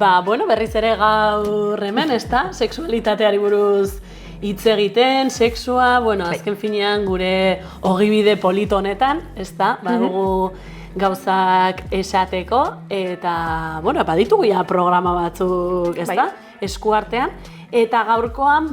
Bueno, berriz ere gaur hemen, ezta? Sexualitateari buruz hitz egiten, sexua, azken finean gure ogibide polito honetan, ezta? Badugu gauzak esateko eta, baditugu ja programa batzuk, ezta? Eskuartean. Eta gaurkoan,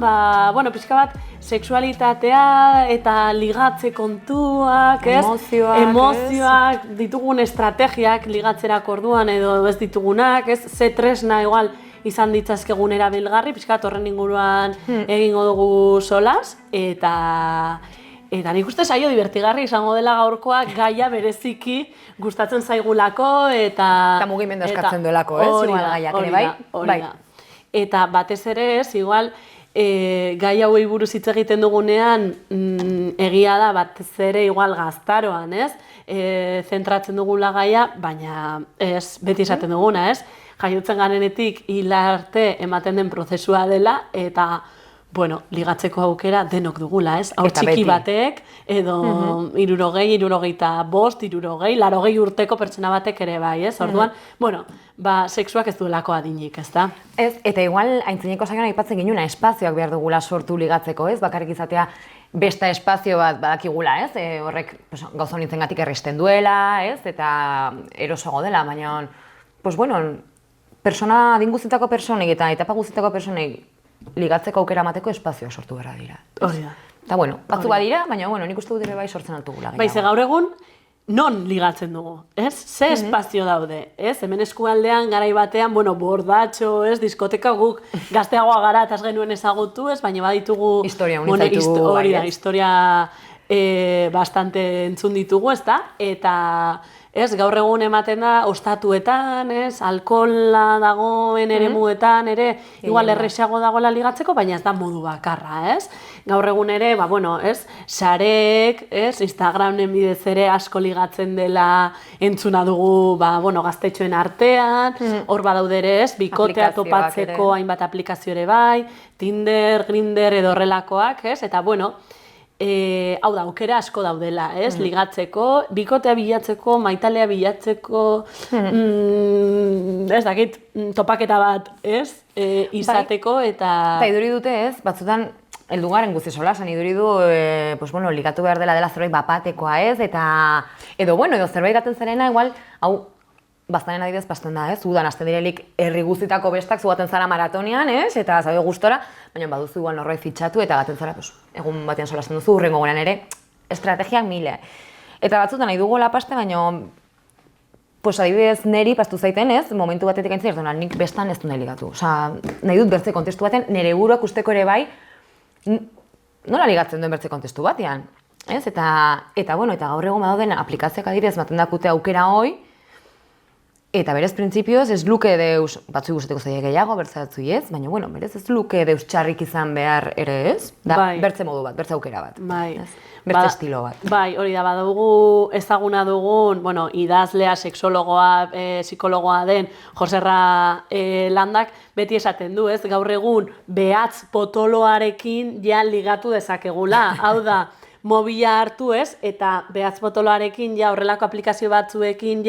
pixka bat, sexualitatea eta ligatze kontuak, emozioak, ditugun estrategiak ligatzerako orduan edo ez ditugunak, ze tresna igual izan ditzazkegun erabilgarri, pixka bat horren inguruan egingo dugu solas, eta nik uste saio divertigarri izango dela gaurkoa gaia bereziki gustatzen zaigulako eta mugimendu eskatzen duelako, igual gaiak ere bai? Eta batez ere igual gai hauei buruz hitz egiten dugunean egia da batez ere igual gaztaroan, zentratzen dugula gaia, baina beti esaten duguna, jaiotzen garenetik hil arte ematen den prozesua dela eta ligatzeko aukera denok dugula, haur txiki batek, edo 60, 65, 60, 80 urteko pertsona batek ere bai, orduan, sexuak ez duelako adinik, ezta? Eta igual, aintzineko saioan aipatzen ginuna, espazioak behar dugula sortu ligatzeko, bakarrik izatea besta espazio bat badakigula, horrek gauza honitzengatik erristen duela, eta erosoago dela, baina, adin guztietako personek eta etapa guztietako personek ligatzeko aukera emateko espazioa sortu behar dira. Hori da. Eta batzu badira, baina nik uste dut ere bai sortzen altugula. Ze gaur egun, non ligatzen dugu, Ze espazio daude, Hemen eskualdean, garai batean, bordatxo, diskoteka guk gazteagoa gara eta ez genuen ezagutu, baina baditugu... Historia unizaitu. Hori da, historia bastante entzun ditugu, eta... gaur egun ematen da, ostatuetan, alkohola dagoen eremuetan, igual erresago dagoela ligatzeko, baina ez da modu bakarra, Gaur egun ere, sarek, Instagramen bidez ere asko ligatzen dela entzuna dugu, gaztetxoen artean, hor badaude ere, bikotea topatzeko hainbat aplikazio ere bai, Tinder, Grindr edo horrelakoak, eta hau da, aukera asko daudela, ligatzeko, bikotea bilatzeko, maitalea bilatzeko, ez dakit, topaketa bat, izateko, eta... Eta iduri dute, batzutan, heldu garen guzti solasan, iduri du, ligatu behar dela zerbait bapatekoa, edo zerbait gaten zerena, igual, hau, baztanen adibidez pasten da, udan hasten direlik herri guztitako bestak zugaten zara maratonian, eta zaude gustora, baina baduzu igual norbait fitxatu eta gaten zara, egun batean solasten duzu, hurrengo gurean ere, estrategiak mile. Eta batzutan nahi dugu lapaste, baina, adibidez neri pastu zaiten momentu batetik aintzin, nik bestan ez du nahi ligatu. Nahi dut bertze kontestu batean, nire buruak usteko ere bai, nola ligatzen duen bertze kontestu batean. Eta gaur egun badauden aplikazioak adibidez, maten dakute aukera hoi, eta berez printzipioz ez luke deus, batzu guzteko zaila gehiago, bertzatzui ez, baina berez ez luke deus txarrik izan behar ere ez, da bertze modu bat, bertze aukera bat, bertze estilo bat. Bai, hori da, badugu ezaguna dugun, idazlea, sexologoa, psikologoa den Joserra Landak beti esaten du, gaur egun behatz potoloarekin ja ligatu dezakegula, hau da, mobila hartu eta behatz potoloarekin horrelako aplikazio batzuekin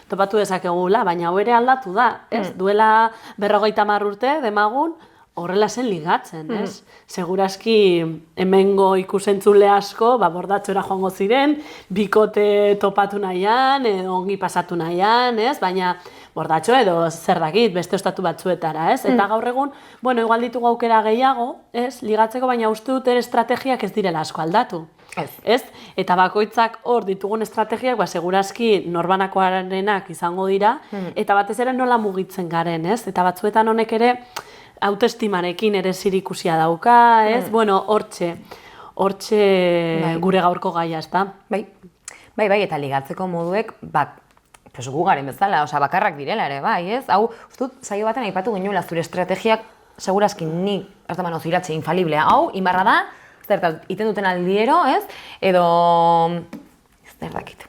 topatu dezakegula, baina hau ere aldatu da, duela 50 urte demagun horrela zen ligatzen, Segurazki hemengo ikusentzule asko, bordatxora joango ziren, bikote topatu nahian, ongi pasatu nahian, baina bordatxo edo zer dakit, beste ostatu batzuetara, Eta gaur egun, igual ditugu aukera gehiago, ligatzeko, baina uste dut ere estrategiak ez direla asko aldatu. Eta bakoitzak hor ditugun estrategiak, segurazki norbanakoarenak izango dira, eta batez ere nola mugitzen garen, Eta batzuetan honek ere autoestimarekin ere zerikusia dauka, hortxe gure gaurko gaia, ezta? Bai, eta ligatzeko moduek, gu garen bezala, bakarrak direla ere, bai, Hau, ustut, saio baten aipatu genuela zure estrategiak, segurazki nik, ez da manoziratze infaliblea, hau, inbarra da, zertat, iten duten aldiero, edo, ez dakit.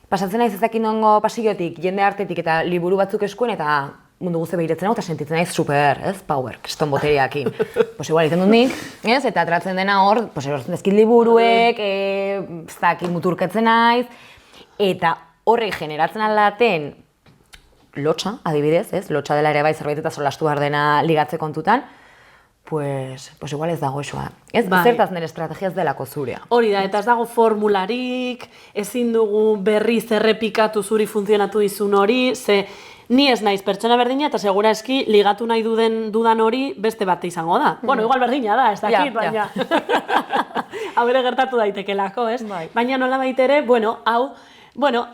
Pasatzen naiz ezakin nongo pasillotik, jende artetik eta liburu batzuk eskuen, eta mundu guzti behiratzen hau, eta sentitzen naiz super, power, kriston boteriakin. Igual iten dut nik, eta atratzen dena hor, erortzen dezkit liburuek, ez dakit muturkatzen naiz, eta horrek generatzen aldaten lotxa, adibidez, ez? Lotxa dela ere bai zerbait eta solastu behar dena ligatze kontutan, pues igual ez dago esoa. Ez, zertaz nire estrategia ez delako zurea. Hori da, eta ez dago formularik, ezin dugu berriz errepikatu zuri funtzionatu izun hori, ze ni ez naiz pertsona berdina eta segura eski ligatu nahi dudan hori beste bat izango da. Bueno, igual berdina da, ez dakit, baina hau ere gertatu daitekelako, ez? Baina nola baitere,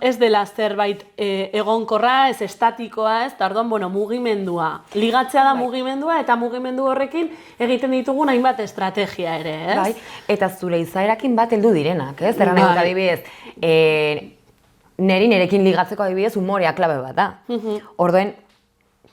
ez dela zerbait egonkorra, ez estatikoa, ez, eta orduan, mugimendua. Ligatzea da mugimendua, eta mugimendu horrekin egiten ditugun hainbat estrategia ere, ez? Bai, eta zure izaerakin bat heldu direnak, ez? Erran egot adibidez, nerekin ligatzeko adibidez humorea klabe bat da. Orduen,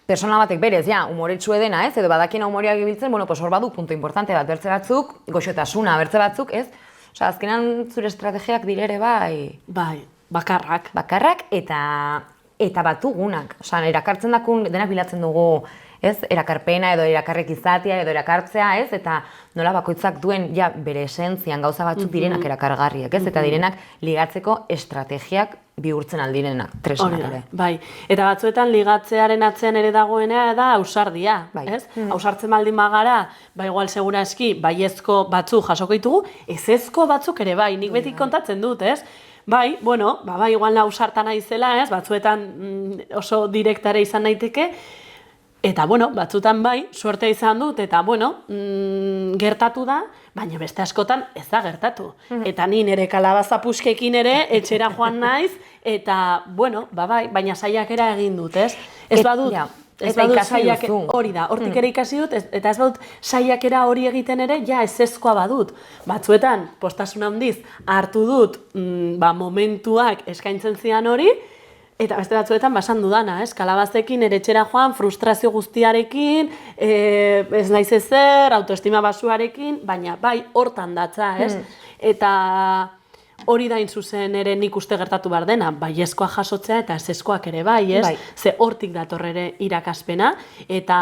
persona batek berez, humoretsue dena, ez? Edo badakien humorea gibiltzen, hor badu punto importante bat, bertze batzuk, goxotasuna, bertze batzuk, ez? Osa, azkenan zure estrategiak dire ere bai. Bai. Bakarrak. Bakarrak eta batugunak. Osa, erakartzen dakun, denak bilatzen dugu, ez? Erakarpena edo erakarrek izatea edo erakartzea, ez? Eta nola bakoitzak duen bere esentzian gauza batzuk direnak erakargarriak, ez? Eta direnak ligatzeko estrategiak bihurtzen aldirenak, tresnak ere. Bai, eta batzuetan ligatzearen atzean ere dagoena da ausardia, ez? Ausartzen baldin bagara, igual segura eski, baiezko batzuk jasoko ditugu, ezezko batzuk ere bai, nik beti kontatzen dut, ez? Bai, igual ausarta naizela, ez? Batzuetan oso direktare izan naiteke, eta, batzutan bai, suertea izan dut, eta, gertatu da, baina beste askotan ez da gertatu. Eta ni nire kalabaza puskekin ere, etxera joan naiz, eta, baina saiakera egin dut, ez? Ez badut saiakera hori da, hortik ere ikasi dut, eta ez badut saiakera hori egiten ere, ezezkoa badut. Batzuetan, postasun handiz, hartu dut momentuak eskaintzen zidan hori, eta beste batzuetan basan dudana, ez? Kalabazekin ere etxera joan, frustrazio guztiarekin, ez naiz ezer, autoestima basuarekin, baina bai hortan datza, ez? Eta hori da zuzen ere nik uste gertatu behar dena, baiezkoa jasotzea eta ezezkoak ere bai, ez? Ze hortik dator ere irakaspena, eta,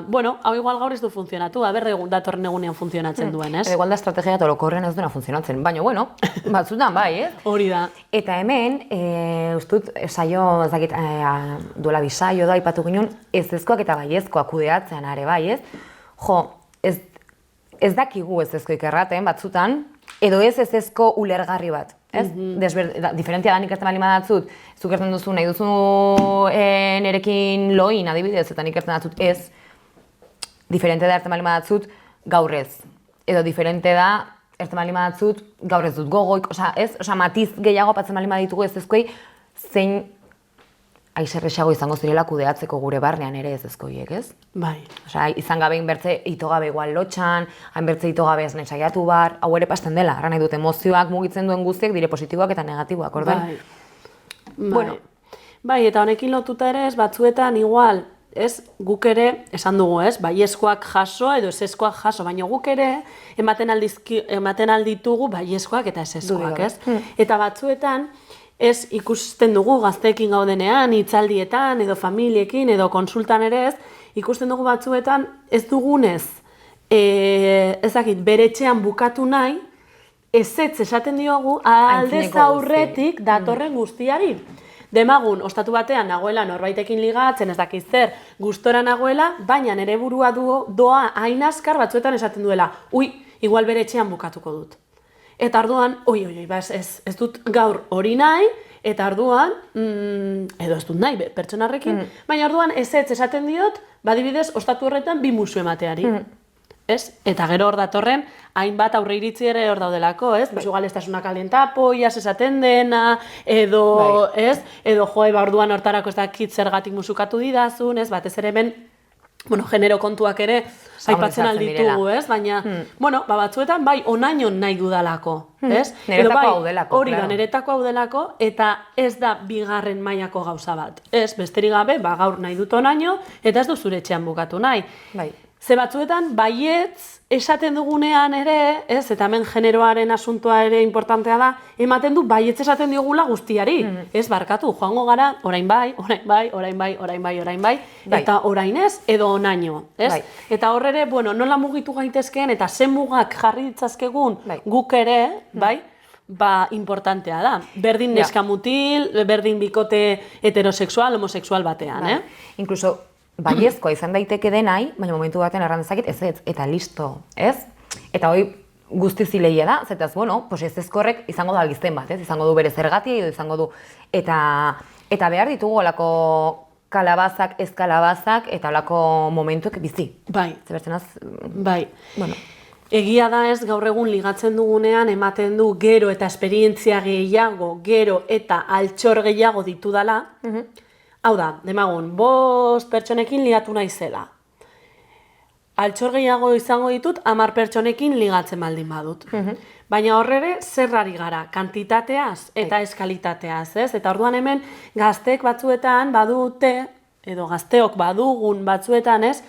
hau igual gaur ez du funtzionatu, datorren egunean funtzionatzen duen, ez? Igual da estrategia eta orokorrean ez duena funtzionatzen, baina, batzutan bai, ez? Hori da. Eta hemen, ustut, saio, ez dakit, duela bisaio da, ipatu ginen, ezezkoak eta baiezkoak kudeatzean are bai, ez? Jo, ez dakigu ezezkoik erraten, batzutan, edo ez ezezko ulergarri bat, ez? Diferentzia da nik erten bali madatzut, zuk erten duzu, nahi duzu nerekin loin adibidez, eta nik erten datzut ez, diferente da erten bali madatzut gaur ez. Edo diferente da erten bali madatzut gaur ez dut gogoik, matiz gehiago apatzen bali maditugu ezezkoei, zein aizerrexago izango zirela kudeatzeko gure barnean ere ezezkoiek, ez? Bai. Izan gabe inbertze itogabe igual lotxan, hainbertze itogabe ez nahi saiatu bar, hau ere pasten dela, nahi dut emozioak mugitzen duen guztiek dire positiboak eta negatiboak, orduan? Bai, eta honekin lotuta ere ez batzuetan igual, ez, guk ere, esan dugu, ez, baiezkoak jaso edo ezezkoak jaso, baina guk ere ematen alditugu baiezkoak eta ezezkoak, ez? Eta batzuetan, ez ikusten dugu gazteekin gaudenean, hitzaldietan, edo familiekin, edo konsultan ere ez, ikusten dugu batzuetan ez dugunez, bere etxean bukatu nahi, ezetz esaten diogu aldez aurretik datorren guztiari. Demagun, ostatu batean nagoela norbaitekin ligatzen, ez dakiz zer, gustora nagoela, baina nere burua doa hain azkar batzuetan esaten duela, igual bere etxean bukatuko dut. Eta arduan, ez dut gaur hori nahi, eta arduan, edo ez dut nahi pertsonarrekin, baina arduan ezetz esaten diot, badibidez, ostatu horretan bi musu emateari. Ez? Eta gero hor datorren, hainbat aurre iritzi ere hor daudelako, ez? Igual ez tasuna kalienta, poiaz esaten dena, edo, ez? Edo orduan hortarako ez dakit zergatik musukatu didazun, ez? Batez ere hemen, genero kontuak ere aipatzen alditugu, ez? Baina, batzuetan bai onainon nahi dudalako, ez? Neretako hau delako, hori da, neretako hau delako, eta ez da bigarren mailako gauza bat. Ez, besterik gabe, gaur nahi dut onaino, eta ez du zure etxean bukatu nahi. Ze batzuetan, baietz esaten dugunean ere, ez, eta hemen generoaren asuntoa ere importantea da, ematen du baietz esaten diogula guztiari. Ez, barkatu, joango gara, orain bai, eta orain ez, edo onaino, ez? Eta hor ere, nola mugitu gaitezkeen, eta zen mugak jarri ditzazkegun guk ere, bai? importantea da. Berdin neska mutil, berdin bikote heterosexual, homosexual batean, Inkluso, baiezkoa izan daiteke denai, baina momentu batean erran dezaket, ez, eta listo, ez? Eta hoi guzti zilegia da, zetaz, bueno, pues ez ezkorrek izango da albizten bat, ez? Izango du bere zergatia, edo izango du, eta behar ditugu olako kalabazak, ez kalabazak, eta olako momentuek bizi. Bai. Zebertzenaz, bai. Bueno. Egia da ez, gaur egun ligatzen dugunean, ematen du gero eta esperientzia gehiago, gero eta altxor gehiago ditudala. Hau da, demagun, 5 pertsonekin ligatu naizela. Altxor gehiago izango ditut, 10 pertsonekin ligatzen baldin badut. Baina horrere, zerrari gara, kantitateaz eta eskalitateaz, ez? Eta orduan hemen, gazteek batzuetan badute, edo gazteok badugun batzuetan, ez?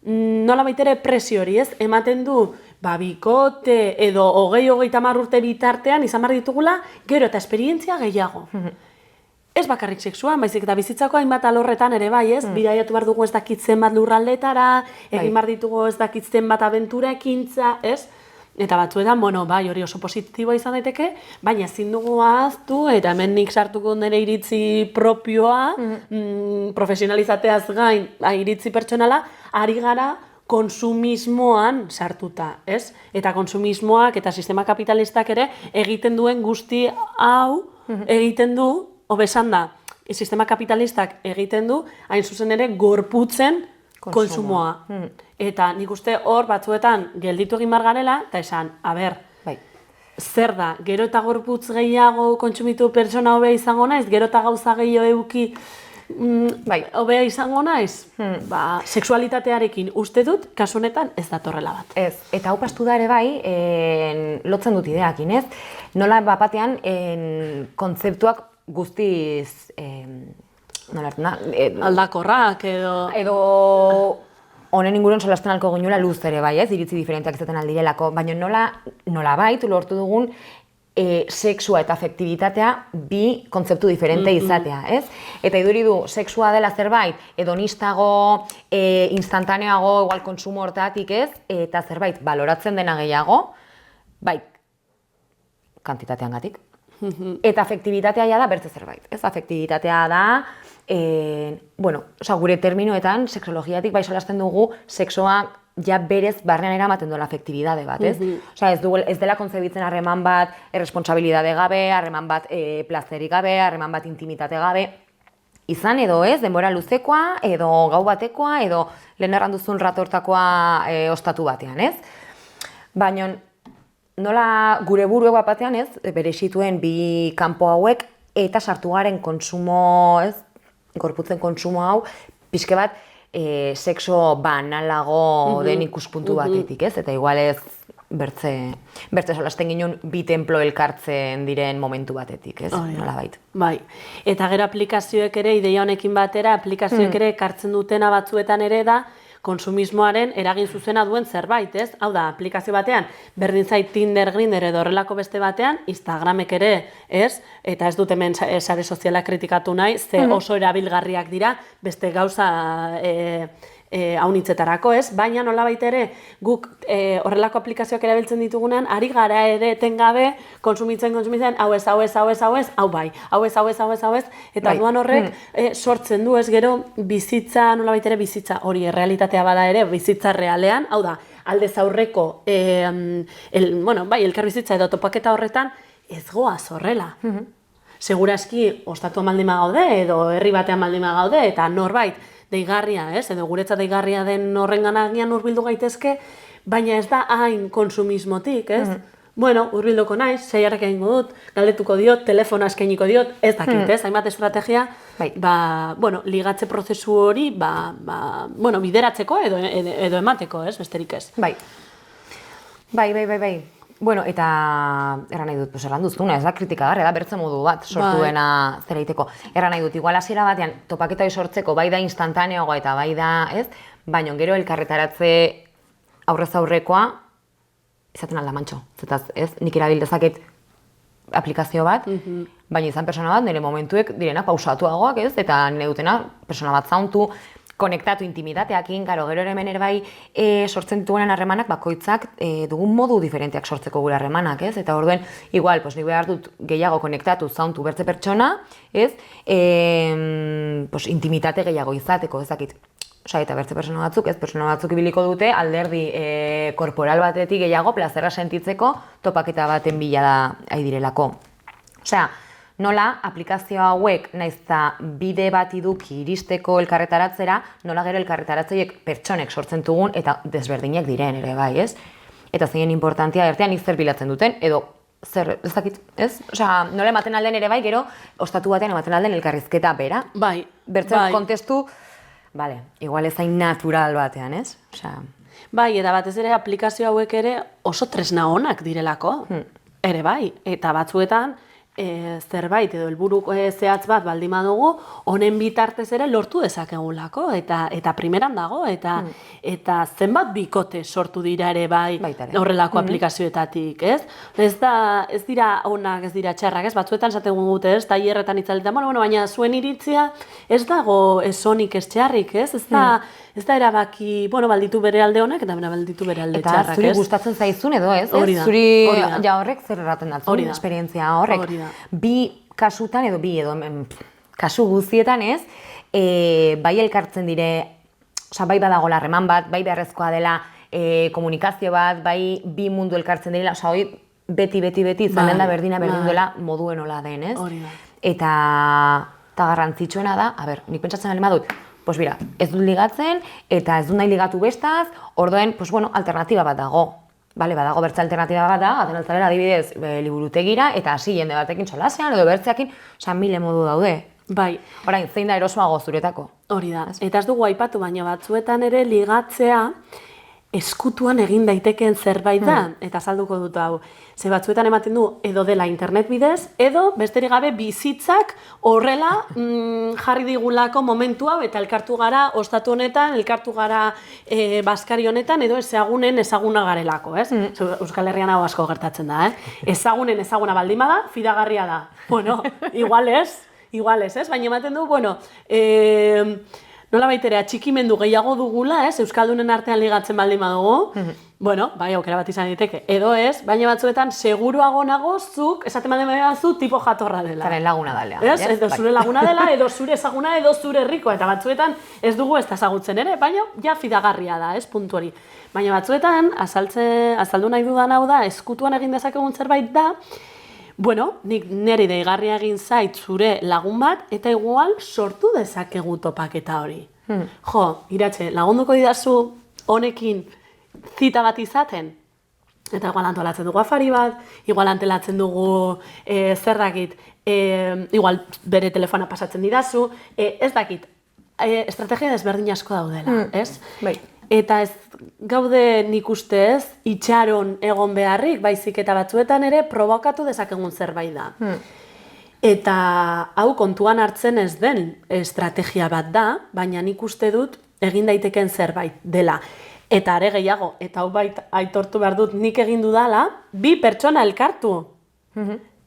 Nola baitere presio hori, ez? Ematen du, bikote edo 20-30 urte bitartean izan behar ditugula, gero eta esperientzia gehiago. Ez bakarrik sexuan, baizik eta bizitzako hainbat alorretan ere bai, ez? Bidaiatu behar dugu ez dakitzen bat lurraldetara, egin behar ditugu ez dakitzen bat abentura ekintza, ez? Eta batzuetan, bueno, bai, hori oso positiboa izan daiteke, baina ezin dugu ahaztu, eta hemen nik sartuko nire iritzi propioa, profesionalizateaz gain, iritzi pertsonala, ari gara konsumismoan sartuta, ez? Eta konsumismoak eta sistema kapitalistak ere egiten duen guzti hau, egiten du, hobesan da, sistema kapitalistak egiten du, hain zuzen ere gorputzen konsumoa. Eta nik uste hor batzuetan gelditu egin behar garela, eta esan, zer da, gero eta gorputz gehiago kontsumitu pertsona hobea izango naiz, gero eta gauza gehiago euki hobea izango naiz, sexualitatearekin uste dut, kasu honetan ez datorrela bat. Ez, eta hau pastu da ere bai, lotzen dut ideakin, ez? Nola bapatean kontzeptuak guztiz, aldakorrak edo honen inguruan solasten alko ginuela luz ere bai, ez? Iritzi diferenteak izaten aldirelako, baina nola bait, lortu dugun sexua eta afektibitatea bi kontzeptu diferente izatea, ez? Eta iduri du, sexua dela zerbait, hedonistago, instantaneago, igual konsumo hortatik, ez? Eta zerbait baloratzen dena gehiago, bai, kantitatean gatik. Eta afektibitatea ja da bertze zerbait, ez? Afektibitatea da, gure terminoetan, sexologiatik bai solasten dugu, sexoa ja berez barnean eramaten duela afektibidade bat, ez? Ez dela kontzebitzen harreman bat erresponsabilidade gabe, harreman bat plazerik gabe, harreman bat intimitate gabe, izan edo ez, denbora luzekoa, edo gau batekoa, edo lehen erranduzun ratortakoa ostatu batean, ez? Baina, nola gure buruek batean, ez, bere zituen bi kanpo hauek, eta sartu garen konsumo, ez, gorputzen konsumo hau, pixke bat, sexo banalago den ikuspuntu batetik, ez? Eta igual ez bertze solasten ginen bi templo elkartzen diren momentu batetik, ez? Nola bait. Bai, eta gero aplikazioek ere, ideia honekin batera, aplikazioek ere ekartzen dutena batzuetan ere da, konsumismoaren eragin zuzena duen zerbait, ez? Hau da, aplikazio batean, berdin zait Tinder, Grindr edo horrelako beste batean, Instagramek ere, ez? Eta ez dut hemen sare sozialak kritikatu nahi, ze oso erabilgarriak dira, beste gauza haunitzetarako, ez? Baina nolabait ere, guk horrelako aplikazioak erabiltzen ditugunean, ari gara ere etengabe, konsumitzen, hau ez, hau bai, hau ez, eta orduan horrek sortzen du, ez gero, bizitza, nolabait ere bizitza, hori errealitatea bada ere, bizitza realean, hau da, aldez aurreko, elkarbizitza edo topaketa horretan, ez goaz horrela. Seguraski, ostatu maldima gaude, edo herri batean maldima gaude, eta norbait, deigarria, ez? Edo guretzat deigarria den horrengan agian hurbildu gaitezke, baina ez da hain konsumismotik, ez? Bueno, hurbilduko naiz, seiarrak egingo dut, galdetuko diot, telefona eskainiko diot, ez dakit, ez? Hainbat estrategia, ligatze prozesu hori, bideratzeko edo emateko, ez? Besterik ez. Bai. Bueno, eta erran nahi dut, erran duztuna, ez da kritikagarria da, bertze modu bat sortu dena zeraiteko. Erran nahi dut, igual hasiera batean topaketa hori sortzeko bai da instantaneoa eta bai da, ez? Baina gero elkarretaratze aurrez aurrekoa izaten alda mantxo. Zetaz, ez? Nik erabil dezaket aplikazio bat, baina izan persona bat nire momentuek direna pausatuagoak, ez? Eta nire dutena persona bat zauntu, konektatu intimitateakin, gero hemen ere bai sortzen ditugunen harremanak bakoitzak dugun modu diferenteak sortzeko gure harremanak, ez? Eta orduen, igual, nik behar dut gehiago konektatu zauntu bertze pertsona, ez? Intimitate gehiago izateko, ezakit. Osa, eta bertze pertsona batzuk ibiliko dute alderdi korporal batetik gehiago plazerra sentitzeko topaketa baten bila da direlako. Osea, nola aplikazio hauek naiz eta bide bat iduki iristeko elkarretaratzera, nola gero elkarretaratzeiek pertsonek sortzen dugun eta desberdinak diren ere bai, ez? Eta zein importantia ertean zer bilatzen duten, edo zer, ez dakit, ez? Osea, nola ematen alden ere bai, gero ostatu batean ematen alden elkarrizketa bera. Bai. Bertzen kontestu, bale, igual ez hain natural batean, ez? Osea... Bai, eta batez ere aplikazio hauek ere oso tresna onak direlako. Ere bai, eta batzuetan zerbait edo helburu zehatz bat baldin badugu, honen bitartez ere lortu dezakegulako, eta primeran dago, eta zenbat bikote sortu dira ere bai horrelako aplikazioetatik, ez? Ez dira onak, ez dira txarrak, ez? Batzuetan esaten gute, ez? Tailerretan itzaletan, baina zuen iritzia ez dago ez onik ez txarrik, ez? Ez da erabaki, balditu bere alde honak eta balditu bere alde txarrak, ez? Eta zuri gustatzen zaizun edo ez? Hori da. Zuri ja horrek zer erraten datzun, esperientzia horrek. Bi kasutan edo kasu guztietan ez, bai elkartzen dire, bai badagoela harreman bat, bai beharrezkoa dela komunikazio bat, bai bi mundu elkartzen direla, hori beti izanen da berdin duela moduen hola den, ez? Eta garrantzitsuena da, nik pentsatzen bali badut, bera, ez dut ligatzen, eta ez dut nahi ligatu bestaz, orduen, alternatiba bat dago. Badago bertze alternatiba bat da, gaten altzalera adibidez liburutegira, eta hasi jende batekin solasean, edo bertzeakin, mile modu daude. Bai. Orain, zein da erosoago zuretako? Hori da, eta ez dugu aipatu, baina batzuetan ere ligatzea eskutuan egin daitekeen zerbait da, eta azalduko dut hau. Ze batzuetan ematen du, edo dela internet bidez, edo besterik gabe bizitzak horrela jarri digulako momentu hau, eta elkartu gara ostatu honetan, elkartu gara Baskari honetan, edo ezaguna garelako, ez? Euskal Herrian hau asko gertatzen da, ezaguna baldin bada, fidagarria da. Bueno, igual ez, ez? Baina ematen du, nola baitere, atxikimendu gehiago dugula, ez? Euskaldunen artean ligatzen baldin badugu. Bai, aukera bat izan diteke. Edo ez, baina batzuetan seguruago nago zuk, esaten baldin baduzu, tipo jatorra dela. Zaren laguna dela. Edo zure laguna dela, edo zure ezaguna, edo zure herrikoa. Eta batzuetan ez dugu ez da ezagutzen ere, baina ja fidagarria da, ez? Puntu hori. Baina batzuetan, azaldu nahi dudan hau da, eskutuan egin dezakegun zerbait da, nik niri deigarria egin zait zure lagun bat, eta igual sortu dezakegu topaketa hori. Iratxe, lagunduko didazu honekin zita bat izaten? Eta igual antolatzen dugu afari bat, igual antelatzen dugu zer dakit, igual bere telefona pasatzen didazu, ez dakit, estrategia desberdin asko daudela, ez? Bai. Eta ez gaude nik uste ez, itxaron egon beharrik, baizik eta batzuetan ere probokatu dezakegun zerbait da. Eta hau kontuan hartzen ez den estrategia bat da, baina nik uste dut egin daiteken zerbait dela. Eta are gehiago, eta hau bait aitortu behar dut nik egin dudala, bi pertsona elkartu.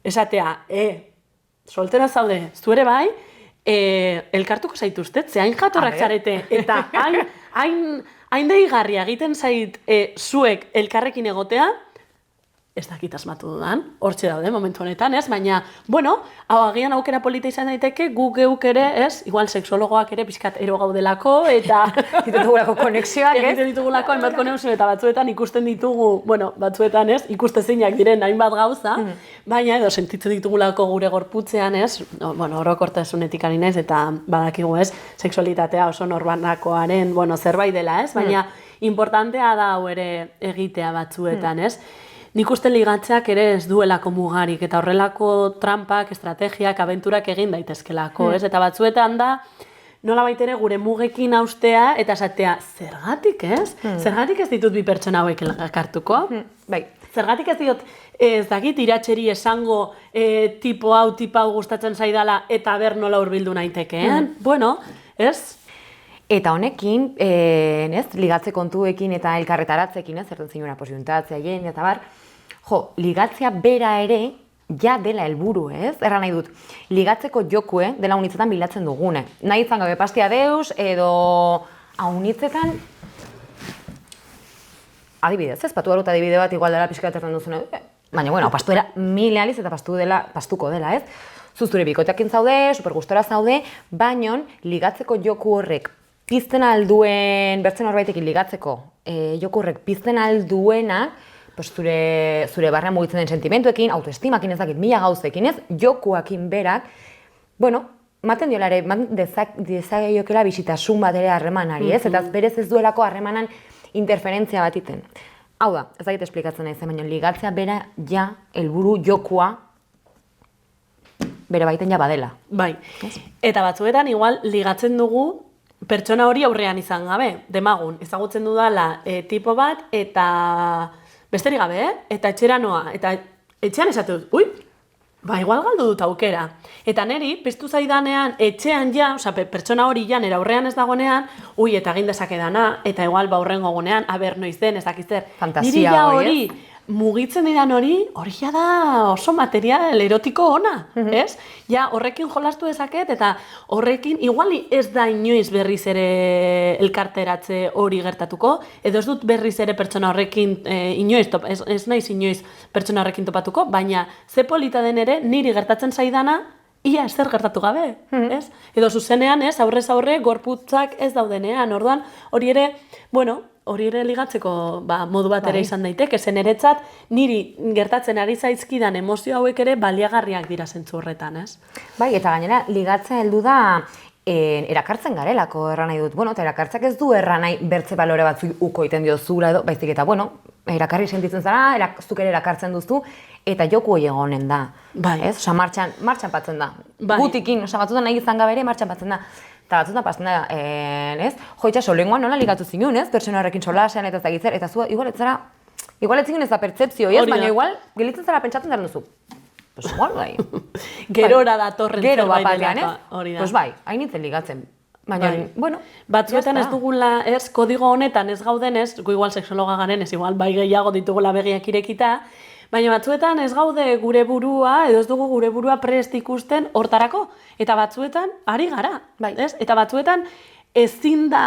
Esatea, soltera zaude, zuere bai, elkartuko zaituztet, ze hain jatorrak zarete, eta hain deigarria egiten zait zuek elkarrekin egotea, ez dakit asmatu dudan, hortxe daude momentu honetan, ez? Baina, hau agian aukera polita izan daiteke, gu geuk ere, ez? Igual sexologoak ere pixkat ero gaudelako, eta... Ditugulako konexioak, ez? Egiten ditugulako hainbat konexio, eta batzuetan ikusten ditugu, batzuetan, ez? Ikustezinak diren hainbat gauza, baina edo sentitzen ditugulako gure gorputzean, ez? Orokortasunetik ari naiz, eta badakigu, ez? Sexualitatea oso norbanakoaren, zerbait dela, ez? Baina importantea da hau ere egitea batzuetan, ez? Nik uste ligatzeak ere ez duelako mugarik, eta horrelako trampak, estrategiak, abenturak egin daitezkelako, ez? Eta batzuetan da, nola baitere gure mugekin haustea, eta esatea, zergatik ez? Zergatik ez ditut bi pertsona hauek elkartuko? Bai. Zergatik ez diot, ez dakit iratxeri esango tipo hau gustatzen zaidala, eta ber nola hurbildu naitekeen? Ez? Eta honekin, ligatze kontuekin eta elkarretaratzekin, zertan zinura posiuntatzea eta bar, ligatzea bera ere, ja dela helburu, ez? Erra nahi dut, ligatzeko jokue dela unitzetan bilatzen dugune. Nahi izan gabe pastia deus, edo unitzetan, adibidez, ez? Patu baruta adibide bat igual dela pixka bat erran duzune, baina, bueno, pastu dela mil aliz eta pastuko dela, ez? Zure bikoteakin zaude, supergustora zaude, baina ligatzeko joku horrek pizten alduen, bertzen horbaitekin ligatzeko, joku horrek pizten alduena, pues zure barrean mugitzen den sentimentuekin, autoestimakin ez dakit, mila gauzekin ez, jokuakin berak, bueno, maten diolare, dezaiokela bisitasun bat ere harremanari, ez? Eta berez ez duelako harremanan interferentzia bat iten. Hau da, ez dakit esplikatzen nahi zen, baina ligatzea bera ja, helburu jokua, bere baiten ja badela. Bai, eta batzuetan igual ligatzen dugu pertsona hori aurrean izan gabe, demagun, ezagutzen dudala tipo bat, eta besterik gabe, eta etxera noa, eta etxean esatu dut, ui, ba, igual galdu dut aukera. Eta neri, piztu zaidanean, etxean ja, oza, pertsona hori ja, nera aurrean ez dagonean, ui, eta egin dezakedana, eta igual ba aurrengo gonean, aber noiz den, ez dakizzer. Fantasia hori, mugitzen didan hori ja da oso material erotiko ona, ez? Ja, horrekin jolastu dezaket, eta horrekin, iguali ez da inoiz berriz ere elkarteratze hori gertatuko, edo ez dut berriz ere pertsona horrekin inoiz, ez naiz inoiz pertsona horrekin topatuko, baina ze polita den ere, niri gertatzen zaidana, ia ezer gertatu gabe, ez? Edo zuzenean, ez, aurrez aurre, gorputzak ez daudenean, orduan, hori ere, bueno, hori ere ligatzeko modu bat ere izan daiteke, zen eretzat niri gertatzen ari zaizkidan emozio hauek ere baliagarriak dira zentzu horretan, ez? Bai, eta gainera ligatzea heldu da erakartzen garelako erran nahi dut. Bueno, eta erakartzak ez du erran nahi bertze balore batzu uko iten diozula edo, baizik eta, bueno, erakarri sentitzen zara, zuk ere erakartzen duzu, eta joku hori egonen da. Bai. Ez? Osa, martxan patzen da. Bai. Gutikin, osa, batzutan nahi izan gabe ere martxan patzen da. Eta batzutan patzen da, ez? Jo, itxaso, lehenguan nola ligatu zinun, ez? Pertsona horrekin solasean eta zagitzer, eta zu, igual ez zingen ez da pertzepzio, ez? Baina igual, gelitzen zara pentsatzen zaren duzu. Pues igual, bai. Gerora datorren zerbait delako, hori da. Pues bai, hain nintzen ligatzen. Baina, bueno, batzuetan ez dugula, ez, kodigo honetan ez gaudenez, gu igual seksologa garen ez, igual bai gehiago ditugula begiak irekita, baina batzuetan ez gaude gure burua, edo ez dugu gure burua prest ikusten hortarako, eta batzuetan ari gara, ez? Eta batzuetan ezin da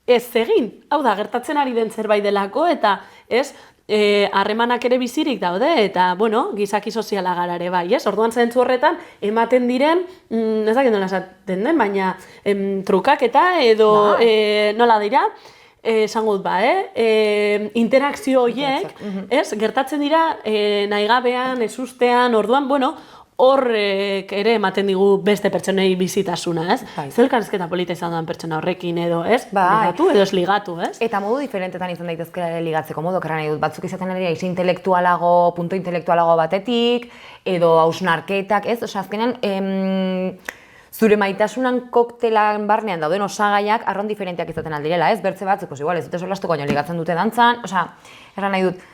ez egin, hau da, gertatzen ari den zerbait delako, eta ez, harremanak ere bizirik daude, eta, bueno, gizaki soziala gara ere bai, ez? Orduan zentzu horretan, ematen diren, ez dakit nola esaten den, baina trukaketa edo nola dira, esango dut interakzio horiek, ez? Gertatzen dira nahigabean, ezustean, orduan, bueno, horrek ere ematen digu beste pertsonei bizitasuna, ez? Zelkarrizketa polita izan duen pertsona horrekin edo, ez? Ligatu edo ez ligatu, ez? Eta modu diferentetan izan daitezke ligatzeko modu, kerra nahi dut, batzuk izaten ari izi intelektualago, punto intelektualago batetik, edo hausnarketak, ez? Osa, azkenean, zure maitasunan koktelan barnean dauden osagaiak arron diferenteak izaten aldirela, ez? Bertze batzuk, pues igual, ez dute solastuko baino ligatzen dute dantzan, osa, erran nahi dut,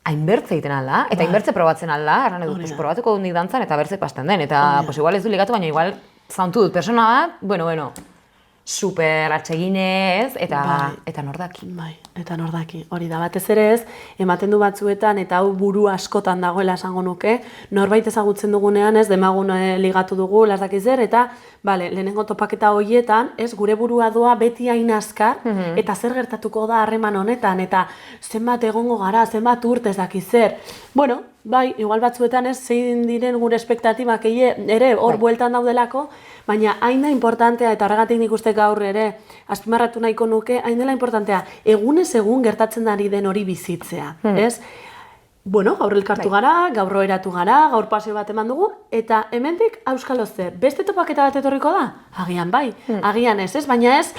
hainbertze egiten alda, eta hainbertze probatzen alda, erran nahi dut, pues probatuko dut nik dantzan, eta bertze pasten den, eta pues igual ez du ligatu, baina igual zauntu dut persona bat, bueno, super atseginez, eta nordaki. Bai, eta nordaki. Hori da, batez ere ez, ematen du batzuetan, eta hau buru askotan dagoela esango nuke, norbait ezagutzen dugunean, ez, demagun ligatu dugu, lasdakiz zer, eta, bale, lehenengo topaketa horietan, ez, gure burua doa beti hain azkar, eta zer gertatuko da harreman honetan, eta zenbat egongo gara, zenbat urte ez dakiz zer. Bueno, bai, igual batzuetan ez, zein diren gure espektatibak ere hor bueltan daudelako, baina hain da importantea, eta horregatik nik uste gaur ere, azpimarratu nahiko nuke, hain dela importantea, egunez egun gertatzen ari den hori bizitzea, ez? Bueno, gaur elkartu gara, gaur oheratu gara, gaur paseo bat eman dugu, eta hemendik auskalo zer, beste topaketa bat etorriko da? Agian bai, agian ez, baina ez,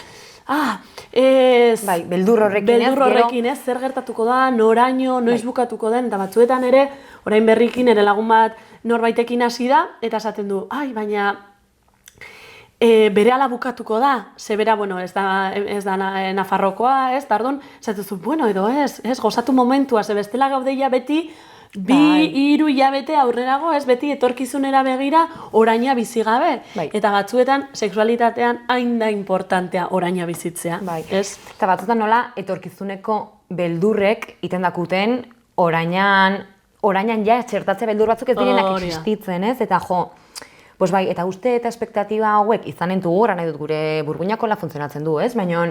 bai, beldur horrekin ez, zer gertatuko da, noraino, noiz bukatuko den, eta batzuetan ere, orain berrikin ere lagun bat norbaitekin hasi da, eta esaten du, baina berehala bukatuko da, zebera, bueno, ez da Nafarrokoa, ez, tardun, esatezu, bueno, edo ez, gozatu momentua, ze bestela gaudeia beti, bi, hiru hilabete aurrerago, ez, beti etorkizunera begira, oraina bizi gabe. Eta batzuetan, sexualitatean hain da importantea oraina bizitzea, ez? Eta batzuetan nola, etorkizuneko beldurrek iten dakuten orainan orainan ja txertatze beldur batzuk ez direnak Hori da. existitzen, ez? Eta jo, pues bai, eta uste eta espektatiba hauek izanen dugu, nahi dut gure burbuinakola funtzionatzen du, ez? Baina,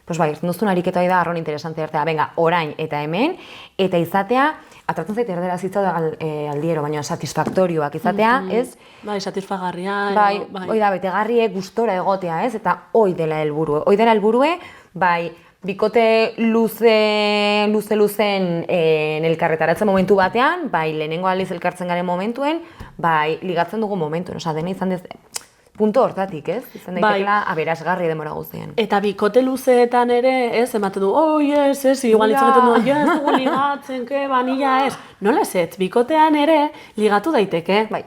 pues bai, ez duzun ariketa da arron interesante ertea, venga, orain eta hemen, eta izatea, atratzen zait erdera zitza aldiero, baina satisfaktorioak izatea, ez? Bai, satisfagarria. Bai, hoi da, betegarrie gustora egotea, ez? Eta hoi dela helburue. Hoi dela helburue, bai, bikote luzen elkarretaratzen momentu batean, bai, lehenengo aldiz elkartzen garen momentuen, bai, ligatzen dugu momentuen, osea, dena izan punto hortatik, ez? Izan daitekela aberasgarri demora guztien. Eta bikote luzeetan ere, ez, ematen du, igual itzaten du, ez dugu ligatzen, banilla ez. Nola ez, bikotean ere ligatu daiteke. Bai.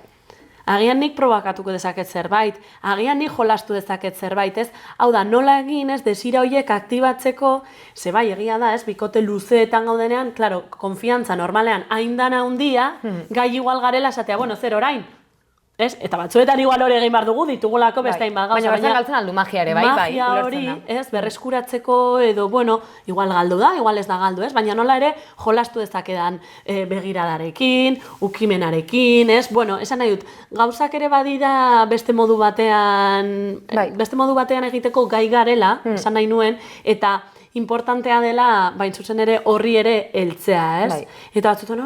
Agian nik probakatuko dezaket zerbait, agian nik jolastu dezaket zerbait, ez? Hau da, nola egin, ez, desira horiek aktibatzeko, ze bai, egia da, ez, bikote luzeetan gaudenean, klaro, konfiantza normalean haindana handia, gai igual garela esatea, bueno, zer orain, ez? Eta batzuetan igual hori egin behar dugu, ditugulako beste hainbat gauza. Baina bertzen galtzen aldu magia ere, bai, magia hori, ez, berreskuratzeko edo, bueno, igual galdu da, igual ez da galdu, ez? Baina nola ere jolastu dezakedan begiradarekin, ukimenarekin, ez? Bueno, esan nahi dut, gauzak ere badira beste modu batean egiteko gai garela, esan nahi nuen, eta importantea dela, bain zuzen ere, horri ere heltzea, ez? Bai. Eta batzutan,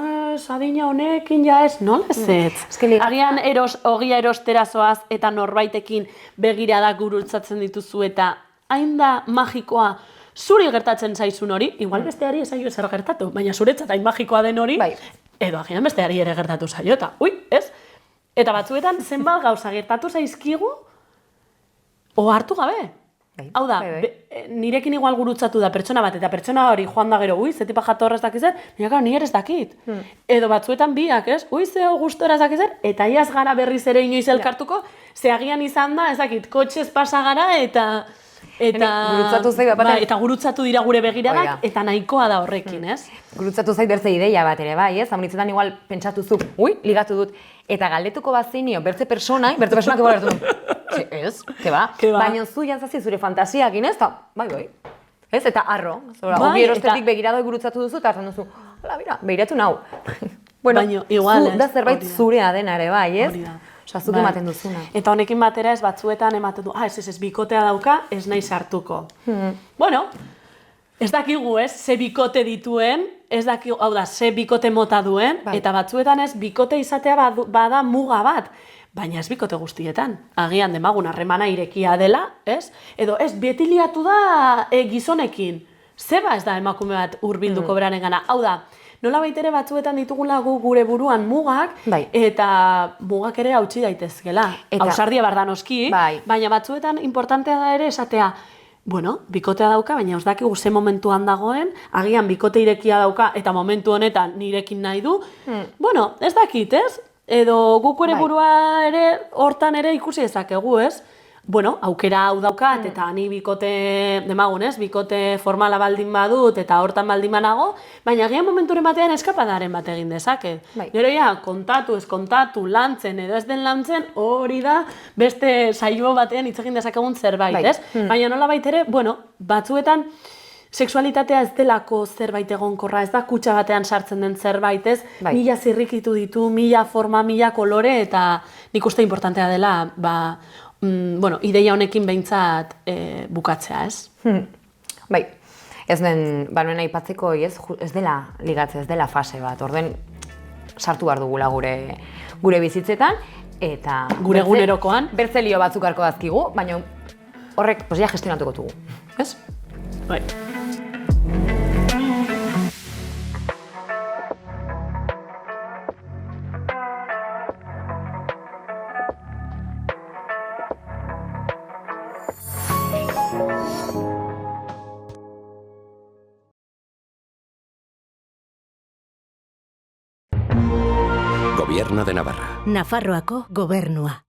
adina honekin ja ez, nola ez ez? Agian ogia erostera zoaz eta norbaitekin begirada gurutzatzen dituzu eta hain da magikoa zuri gertatzen zaizun hori, igual besteari esaio ezer gertatu, baina zuretzat hain magikoa den hori, bai. Edo agian besteari ere gertatu zaio eta, ez? Eta batzuetan zenbat gauza gertatu zaizkigu, ohartu gabe. Hau da, nirekin igual gurutzatu da pertsona bat, eta pertsona hori joan da gero, ze tipa jatorra ez dakizet, baina ni ere ez dakit. Edo batzuetan biak, ez? Zeo gustora ez dakizet, eta iaz gara berriz ere inoiz elkartuko, ze agian izan da, ez dakit, kotxez pasa gara, eta gurutzatu dira gure begiradak, eta nahikoa da horrekin, ez? Gurutzatu zait bertze ideia bat ere, bai, ez? Amunitzetan igual pentsatuzu, ligatu dut, eta galdetuko bazinio bertze personak igual gertu du. Ez, ke ba. Baina zu jantzazi zure fantasiakin, ez? Bai. Ez, eta arro. Ogi erostetik begirado gurutzatu duzu, eta hartzen duzu, hola, bira, begiratu nau. Bueno, zu da zerbait zurea denare, bai, ez? Osa, zuk ematen duzuna. Eta honekin batera ez batzuetan ematen du, ez bikotea dauka, ez nahi sartuko. Bueno, ez dakigu ez, ze bikote dituen, ez dakigu, hau da, ze bikote mota duen, eta batzuetan ez, bikote izatea bada muga bat. Baina ez bikote guztietan. Agian demagun harremana irekia dela, ez? Edo ez, beti liatu da gizonekin. Zeba ez da emakume bat hurbilduko beraren gana. Hau da, nola baitere batzuetan ditugula gure buruan mugak, eta mugak ere hautsi daitezkela. Ausardia bardanoski, baina batzuetan importantea da ere esatea, bueno, bikotea dauka, baina ez dakigu ze momentuan dagoen, agian bikote irekia dauka, eta momentu honetan nirekin nahi du. Bueno, ez dakit, ez? Edo guk ere burua ere, hortan ere ikusi ezakegu, ez? Bueno, aukera hau daukat, eta ni bikote, demagun, ez? Bikote formala baldin badut, eta hortan baldin banago, baina agian momenturen batean eskapadaren bat egin dezaket. Gero ja, kontatu, ez kontatu, lantzen, edo ez den lantzen, hori da, beste saio batean hitz egin dezakegun zerbait, ez? Baina nola baitere, bueno, batzuetan, sexualitatea ez delako zerbait egonkorra, ez da kutxa batean sartzen den zerbait, ez? Mila zirrikitu ditu, mila forma, mila kolore, eta nik uste importantea dela, ideia honekin behintzat bukatzea, ez? Bai, ez den, nuen aipatzeko, ez dela ligatzea, ez dela fase bat, orden sartu behar dugula gure bizitzetan, eta gure egunerokoan bertze lio batzuk harko dazkigu, baina horrek ja gestionatuko dugu, ez? Bai. Gobierno de Navarra. Nafarroako gobernua.